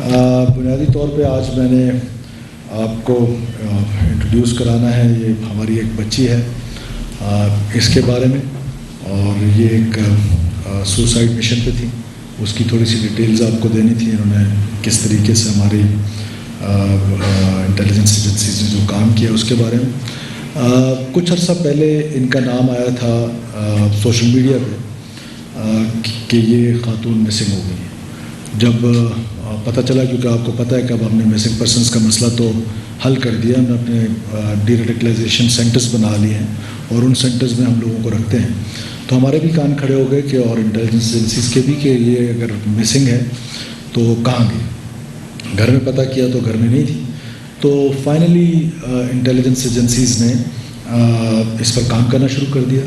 بنیادی طور پہ آج میں نے آپ کو انٹروڈیوس کرانا ہے، یہ ہماری ایک بچی ہے اس کے بارے میں، اور یہ ایک سوسائڈ مشن پہ تھی، اس کی تھوڑی سی ڈیٹیلز آپ کو دینی تھی۔ انہوں نے کس طریقے سے ہماری انٹیلیجنس ایجنسیز نے جو کام کیا اس کے بارے میں۔ کچھ عرصہ پہلے ان کا نام آیا تھا سوشل میڈیا پہ کہ یہ خاتون مسنگ ہو گئی ہیں۔ جب پتہ چلا، کیونکہ آپ کو پتہ ہے کہ اب ہم نے مسنگ پرسنس کا مسئلہ تو حل کر دیا، ہم نے اپنے ڈی ریڈیکلائزیشن سینٹرز بنا لیے ہیں اور ان سینٹرز میں ہم لوگوں کو رکھتے ہیں، تو ہمارے بھی کان کھڑے ہو گئے کہ اور انٹیلیجنس ایجنسیز کے بھی کہ یہ اگر مسنگ ہے تو کہاں گئی۔ گھر میں پتہ کیا تو گھر میں نہیں تھی، تو فائنلی انٹیلیجنس ایجنسیز نے اس پر کام کرنا شروع کر دیا،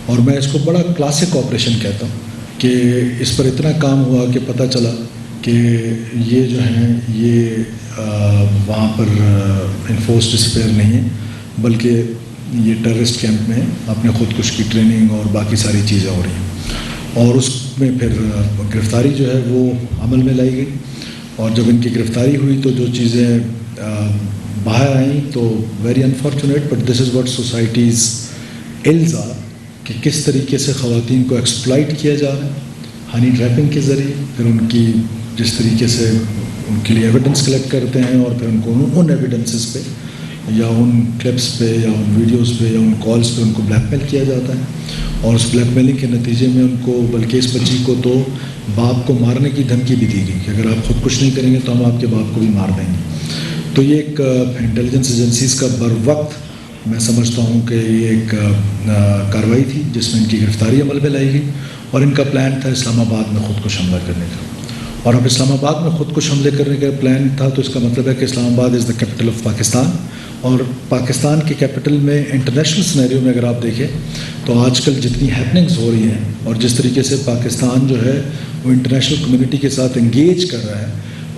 اور میں اس کو بڑا کلاسک آپریشن کہتا ہوں کہ اس پر اتنا کام ہوا کہ پتہ چلا کہ یہ جو ہیں یہ وہاں پر انفورس ڈسپیئر نہیں ہے، بلکہ یہ ٹیررسٹ کیمپ میں اپنے خودکش کی ٹریننگ اور باقی ساری چیزیں ہو رہی ہیں، اور اس میں پھر گرفتاری جو ہے وہ عمل میں لائی گئی، اور جب ان کی گرفتاری ہوئی تو جو چیزیں باہر آئیں تو very unfortunate, but this is what societies else are, کہ کس طریقے سے خواتین کو ایکسپلائٹ کیا جا رہا ہے ہنی ٹریپنگ کے ذریعے، پھر ان کی جس طریقے سے ان کے لیے ایویڈنس کلیکٹ کرتے ہیں اور پھر ان کو ان ایویڈنسز پہ یا ان کلپس پہ یا ان ویڈیوز پہ یا ان کالز پہ ان کو بلیک میل کیا جاتا ہے، اور اس بلیک میلنگ کے نتیجے میں ان کو، بلکہ اس بچی کو تو باپ کو مارنے کی دھمکی بھی دی گئی کہ اگر آپ خود کچھ نہیں کریں گے تو ہم آپ کے باپ کو بھی مار دیں گے۔ تو یہ ایک انٹیلیجنس ایجنسیز کا بر وقت میں سمجھتا ہوں کہ یہ ایک کارروائی تھی جس میں ان کی گرفتاری عمل میں لائی گئی، اور ان کا پلان تھا اسلام آباد میں خودکش حملہ کرنے کا، اور اب اسلام آباد میں خودکش حملے کرنے کا پلان تھا تو اس کا مطلب ہے کہ اسلام آباد از دا کیپٹل آف پاکستان، اور پاکستان کے کیپٹل میں انٹرنیشنل سینیریو میں اگر آپ دیکھیں تو آج کل جتنی ہیپننگز ہو رہی ہیں اور جس طریقے سے پاکستان جو ہے وہ انٹرنیشنل کمیونٹی کے ساتھ انگیج کر رہا ہے،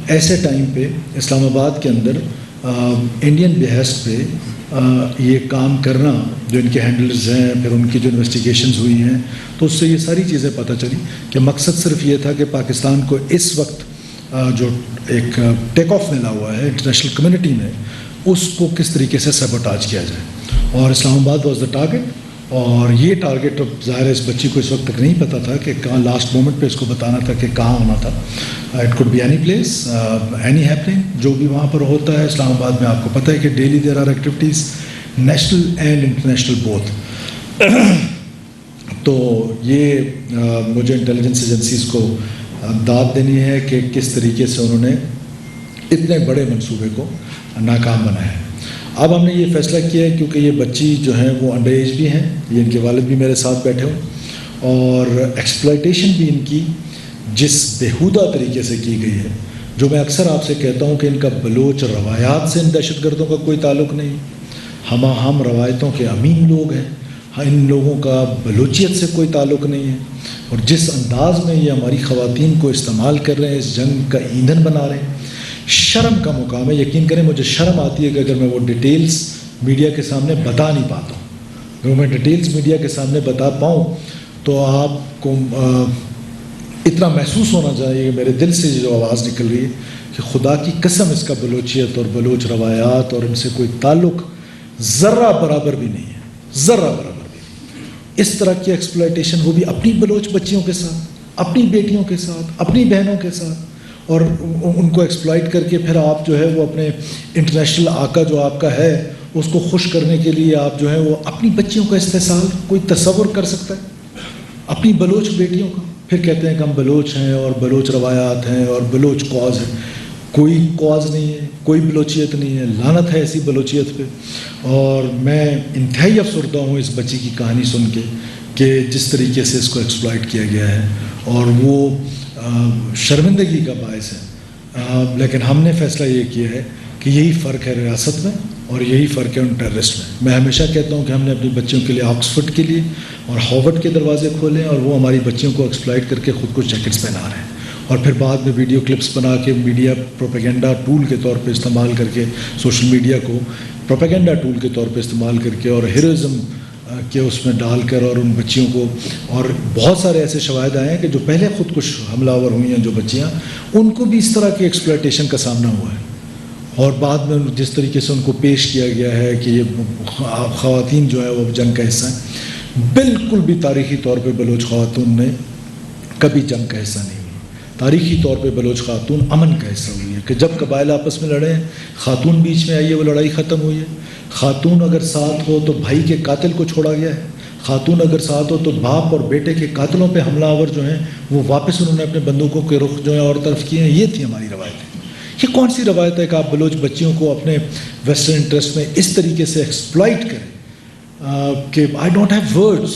ایسے ٹائم پہ اسلام آباد کے اندر انڈین بہیسٹ پہ یہ کام کرنا، جو ان کے ہینڈلرز ہیں، پھر ان کی جو انویسٹیگیشنز ہوئی ہیں، تو اس سے یہ ساری چیزیں پتہ چلی کہ مقصد صرف یہ تھا کہ پاکستان کو اس وقت جو ایک ٹیک آف ملا ہوا ہے انٹرنیشنل کمیونٹی میں، اس کو کس طریقے سے سیبوٹاج کیا جائے، اور اسلام آباد واز دا ٹارگیٹ۔ اور یہ ٹارگیٹ اب ظاہر ہے اس بچی کو اس وقت تک نہیں پتہ تھا کہ کہاں، لاسٹ مومنٹ پہ اس کو بتانا تھا کہ کہاں ہونا تھا۔ It could be any place, any happening, جو بھی وہاں پر ہوتا ہے اسلام آباد میں۔ آپ کو پتہ ہے کہ daily there are activities national and international both. تو یہ مجھے انٹیلیجنس ایجنسیز کو داد دینی ہے کہ کس طریقے سے انہوں نے اتنے بڑے منصوبے کو ناکام بنایا ہے۔ اب ہم نے یہ فیصلہ کیا ہے کیونکہ یہ بچی جو ہیں وہ انڈر ایج بھی ہیں، یہ ان کے والد بھی میرے ساتھ بیٹھے ہوں، اور ایکسپلائٹیشن بھی ان کی جس بےہودہ طریقے سے کی گئی ہے، جو میں اکثر آپ سے کہتا ہوں کہ ان کا بلوچ روایات سے ان دہشت گردوں کا کوئی تعلق نہیں، ہم روایتوں کے امین لوگ ہیں، ان لوگوں کا بلوچیت سے کوئی تعلق نہیں ہے، اور جس انداز میں یہ ہماری خواتین کو استعمال کر رہے ہیں، اس جنگ کا ایندھن بنا رہے ہیں، شرم کا مقام ہے۔ یقین کریں مجھے شرم آتی ہے کہ اگر میں وہ ڈیٹیلز میڈیا کے سامنے بتا نہیں پاتا ہوں، اگر میں ڈیٹیلز میڈیا کے سامنے بتا پاؤں تو آپ کو اتنا محسوس ہونا چاہیے کہ میرے دل سے جو آواز نکل رہی ہے کہ خدا کی قسم اس کا بلوچیت اور بلوچ روایات اور ان سے کوئی تعلق ذرہ برابر بھی نہیں ہے، ذرہ برابر بھی نہیں۔ اس طرح کی ایکسپلائٹیشن، وہ بھی اپنی بلوچ بچیوں کے ساتھ، اپنی بیٹیوں کے ساتھ، اپنی بہنوں کے ساتھ، اور ان کو ایکسپلائٹ کر کے پھر آپ جو ہے وہ اپنے انٹرنیشنل آقا جو آپ کا ہے اس کو خوش کرنے کے لیے آپ جو ہے وہ اپنی بچیوں کا استحصال کوئی تصور کر سکتا ہے؟ اپنی بلوچ بیٹیوں کا، پھر کہتے ہیں کہ ہم بلوچ ہیں اور بلوچ روایات ہیں اور بلوچ قوز ہے۔ کوئی قوز نہیں ہے، کوئی بلوچیت نہیں ہے، لعنت ہے ایسی بلوچیت پہ۔ اور میں انتہائی افسردہ ہوں اس بچی کی کہانی سن کے کہ جس طریقے سے اس کو ایکسپلائٹ کیا گیا ہے، اور وہ شرمندگی کا باعث ہے۔ لیکن ہم نے فیصلہ یہ کیا ہے کہ یہی فرق ہے ریاست میں اور یہی فرق ہے ان ٹیررسٹ میں۔ میں ہمیشہ کہتا ہوں کہ ہم نے اپنی بچیوں کے لیے آکسفورڈ کے لیے اور ہارورڈ کے دروازے کھولے، اور وہ ہماری بچیوں کو ایکسپلائٹ کر کے خود کو جیکٹس پہنا رہے ہیں، اور پھر بعد میں ویڈیو کلپس بنا کے میڈیا پروپیگنڈا ٹول کے طور پہ استعمال کر کے، سوشل میڈیا کو پروپیگنڈا ٹول کے طور پہ استعمال کر کے، اور ہیروئزم کہ اس میں ڈال کر اور ان بچیوں کو, اور بہت سارے ایسے شواہد آئے ہیں کہ جو پہلے خود کش حملہ آور ہوئی ہیں جو بچیاں, ان کو بھی اس طرح کی ایکسپلائٹیشن کا سامنا ہوا ہے, اور بعد میں جس طریقے سے ان کو پیش کیا گیا ہے کہ یہ خواتین جو ہے وہ جنگ کا حصہ ہیں. بالکل بھی تاریخی طور پہ بلوچ خواتون نے کبھی جنگ کا حصہ نہیں ہوئی. تاریخی طور پہ بلوچ خاتون امن کا حصہ ہوئی ہے کہ جب قبائل آپس میں لڑے ہیں, خاتون بیچ میں آئی ہے, وہ لڑائی ختم ہوئی ہے. خاتون اگر ساتھ ہو تو بھائی کے قاتل کو چھوڑا گیا ہے. خاتون اگر ساتھ ہو تو باپ اور بیٹے کے قاتلوں پہ حملہ آور جو ہیں وہ واپس انہوں نے اپنے بندوقوں کے رخ جو ہیں اور طرف کیے ہیں. یہ تھی ہماری روایتیں. یہ کون سی روایت ہے کہ آپ بلوچ بچیوں کو اپنے ویسٹرن انٹرسٹ میں اس طریقے سے ایکسپلائٹ کریں کہ آئی ڈونٹ ہیو ورڈس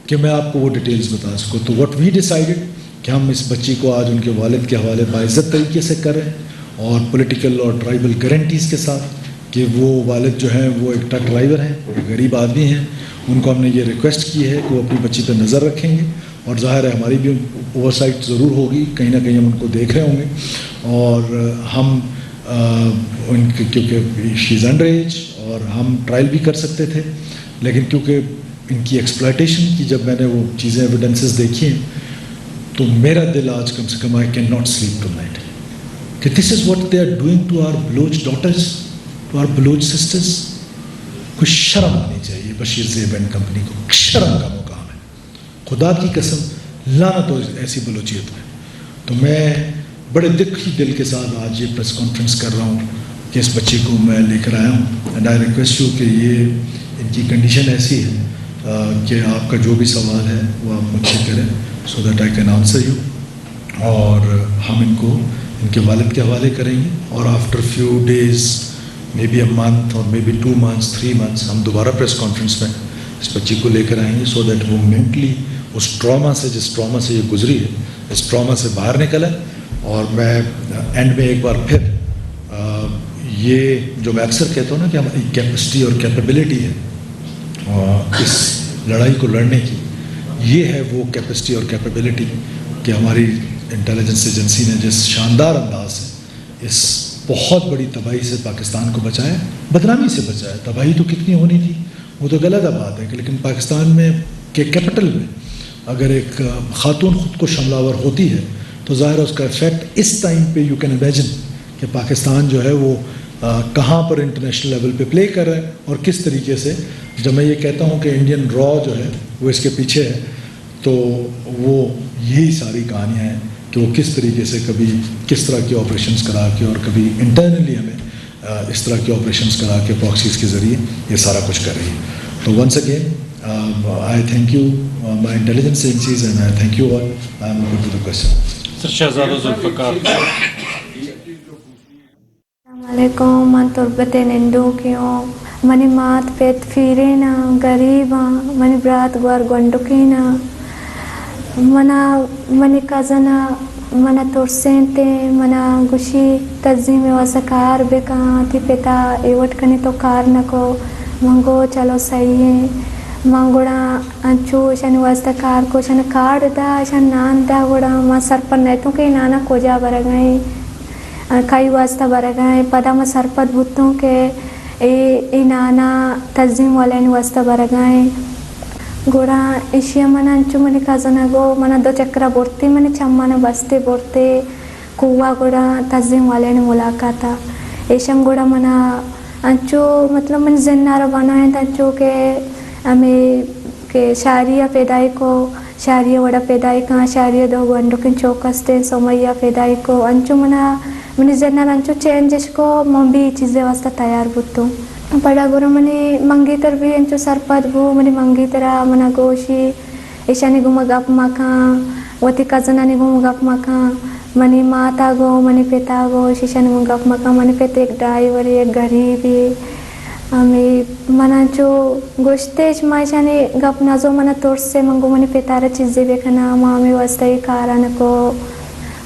کہ میں آپ کو وہ ڈیٹیلز بتا سکوں. تو واٹ وی ڈیسائیڈڈ کہ ہم اس بچی کو آج ان کے والد کے حوالے باعزت طریقے سے کریں, اور پولیٹیکل اور ٹرائبل گارنٹیز کے ساتھ کہ وہ والد جو ہیں وہ ایک ٹرک ڈرائیور ہیں, غریب آدمی ہیں. ان کو ہم نے یہ ریکویسٹ کی ہے کہ وہ اپنی بچی پہ نظر رکھیں گے, اور ظاہر ہے ہماری بھی اوور سائٹ ضرور ہوگی, کہیں نہ کہیں ہم ان کو دیکھ رہے ہوں گے. اور ہم ان کے کیونکہ شی از انڈر ایج اور ہم ٹرائل بھی کر سکتے تھے, لیکن کیونکہ ان کی ایکسپلائٹیشن کی جب میں نے وہ چیزیں ایویڈنسز دیکھی ہیں تو میرا دل آج کم سے کم I can not sleep tonight کہ this is what they are doing to our Baloch daughters, to our Baloch sisters. کوئی شرم آنی چاہیے بشیر زیب اینڈ کمپنی کو, شرم کا مقام ہے. خدا کی قسم لعنت ہو ایسی بلوچیت میں. تو میں بڑے دکھی دل کے ساتھ آج یہ پریس کانفرنس کر رہا ہوں کہ اس بچی کو میں لے کر آیا ہوں. اینڈ آئی ریکویسٹ یو کہ یہ ان کی کنڈیشن ایسی ہے کہ آپ کا جو بھی سوال ہے وہ آپ مجھ سے کریں, so that I can answer you. اور ہم ان کو ان کے والد کے حوالے کریں گے, اور after few days, may be a month or may be 2 months 3 months, ہم دوبارہ پریس کانفرنس میں اس بچی کو لے کر آئیں گے, سو دیٹ وہ مینٹلی اس ٹراما سے, جس ٹراما سے یہ گزری ہے, اس ٹراما سے باہر نکلے. اور میں اینڈ میں ایک بار پھر یہ جو میں اکثر کہتا ہوں نا کہ ہماری کیپیسٹی اور کیپیبلٹی ہے اس لڑائی کو لڑنے کی, یہ ہے وہ کیپیسٹی اور کیپیبلٹی کہ ہماری انٹیلیجنس ایجنسی نے جس شاندار انداز سے اس بہت بڑی تباہی سے پاکستان کو بچایا, بدنامی سے بچایا. تباہی تو کتنی ہونی تھی وہ تو غلط بات ہے, لیکن پاکستان میں کے کیپٹل میں اگر ایک خاتون خود کو حملہ آور ہوتی ہے تو ظاہر ہے اس کا افیکٹ اس ٹائم پہ یو کین امیجن کہ پاکستان جو ہے وہ کہاں پر انٹرنیشنل لیول پہ پلے کر رہا ہے اور کس طریقے سے. جب میں یہ کہتا ہوں کہ انڈین را جو ہے وہ اس کے پیچھے ہے, تو وہ یہی ساری کہانیاں ہیں کہ وہ کس طریقے سے کبھی کس طرح کے آپریشنز کرا کے اور کبھی انٹرنلی ہمیں اس طرح کے آپریشنز کرا کے پراکسیز کے ذریعے یہ سارا کچھ کر رہی ہے. تو once again I thank you my intelligence agencies and I thank you all. I am open to the question. Sir Shahzada Zulfiqar. السلام علیکم. من تربت نندو کیوں منی مات پیت فیرینا غریباں منی برات گوار گنڈکینا منا منی کزنا منا ترسینتے منا گوشی تزیم واسکار بکاں تی پتا ایوٹ کنی تو کار نکو منگو چلو صحیح ہے منگوڑا انچو شن واسطہ کار کو شن کارڈ دا شن نان دا گوڑا ما سرپن نیتوں کے نانا کجا برگائیں کئی واسطہ برگائیں پدا ما سرپت بھتوں کے ای نانا تزیم والین واسطہ برگائیں گوڑا ایشیا منا انچو منی کازنا گو منا 2 چکرہ بورتی منی چمانا بستے بورتے کووا گوڑا تزیم والین ملاقاتا ایشم گوڑا منا انچو مطلب من زنارا بنائیں انچو کہ ہمیں کہ شاریہ پیدائی کو شاریہ وڑا پیدائی کہاں شاریہ 2 گنڈکن چوکستے سومیہ پیدائی کو انچو منا منی زنار انچو چینجش کو من بھی چیزیں واسطہ تیار بھتوں پڑا گورا منی منگی تر بھی انچو سرپت بھو منی منگی ترہ منا گوشی ایشانی گو مگاپ مکاں وطی کزنانی گو مگاپ مکاں منی ماتا گو منی پیتا گو شیشانی مگاپ مکاں منی پیتا ایک ڈرائیوری ایک غریبی ہمیں منا جو گوشتیش مائشانی گپ نازو منا تورس سے منگو منی پیتارا چیزیں بیکھنا مامی واسطہ ہی کاران کو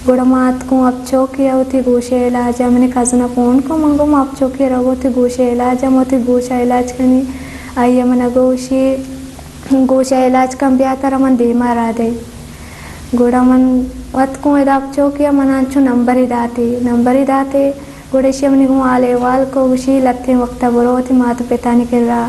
گوڑا مات کو اب چوکیا ہوتی گوشے علاجہ منی کازنا فون کو منگو ما اب چوکیا رہو ہوتی گوشے علاجہ موتی گوشہ علاج کنی آئیے منا گوشہ علاج کم بیاتا رہا من دیما را دے گوڑا من وقت کو ادا اب چوکیا منا انچو نمبر ہی داتے گوڑے شی منی گو آلے وال کو گوشی لتے وقتا برو ہوتی مات پیتانی کر رہا